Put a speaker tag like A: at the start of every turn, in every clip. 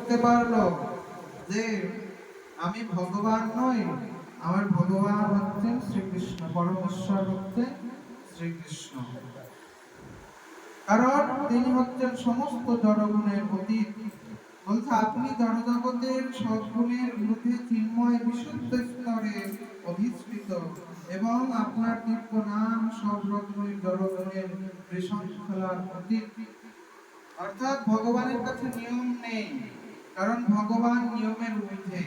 A: বুঝতে পারলো যে আমি ভগবান নই, আমার ভগবান হচ্ছেন শ্রীকৃষ্ণ, পরমেশ্বর হচ্ছেন শ্রীকৃষ্ণ। কারণ তিনি হচ্ছেন সমস্ত জড়গুণের অতীত। বলছে আপনি জড়জগতের সব গুণের ঊর্ধ্বে চিন্ময় বিশুদ্ধ স্তরে অধিষ্ঠিত এবং আপনার দিব্য নাম সব রকমের জড়গুণের বিশৃঙ্খলার অতীত। অর্থাৎ ভগবানের কাছে নিয়ম নেই, কারণ ভগবান নিয়মের ঊর্ধ্বে।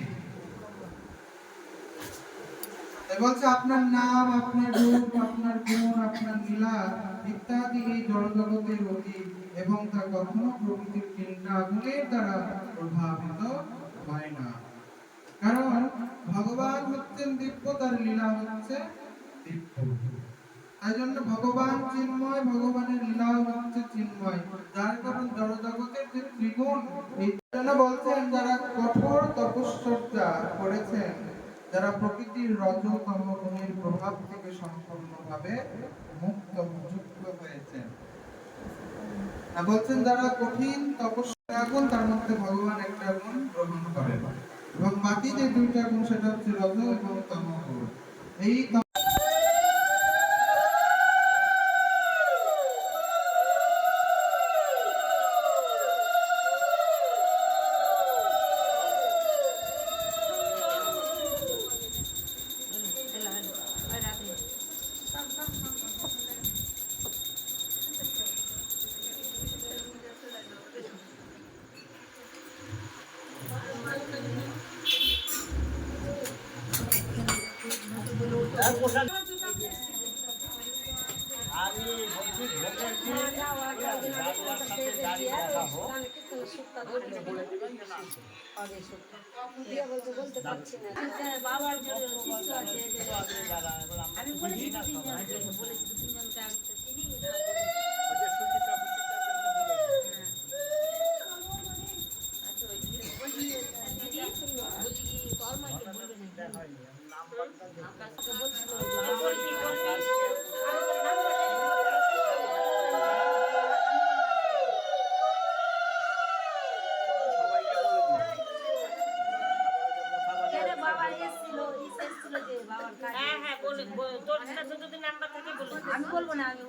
A: বলছে আপনার নাম, আপনার রূপ, আপনার গুণ, আপনার লীলা ইত্যাদি এই জড়জগতের অতীত এবং তা কখনো প্রকৃতির চিন্তা গুণের দ্বারা প্রভাবিত হয় না। কারণ ভগবান হচ্ছেন দিব্য, তার লীলা হচ্ছে দিব্য। তাই জন্য ভগবান চিন্ময়, ভগবানের লীলা হচ্ছে চিন্ময়। যার কারণ জড়জগতের যে ত্রিগুণ, এই জন্য বলছেন যারা কঠোর তপশ্চর্যা করেছেন, যারা প্রকৃতির রজতম গুণের প্রভাব থেকে সম্পূর্ণভাবে মুক্ত মুক্ত হয়েছেন। বলছেন যারা কঠিন তপস্যা গুণ, তার মধ্যে ভগবান একটা গুণ গ্রহণ করেন এবং বাকি যে দুইটা গুণ সেটা হচ্ছে রজ এবং তম গুণ। এই
B: বাবার জন্য শিষ্য আছে, আমি বলেছি তিনজনকে, বলেছি তিনজনকে আমি তো চিনি না। আচ্ছা ওই দিদি বলছি কি তোর মাকে বলবেন আকাশকে বলছিল হ্যাঁ হ্যাঁ বলে তোর কাছে যদি নাম্বার থাকে বলে আমি বলবো না আমি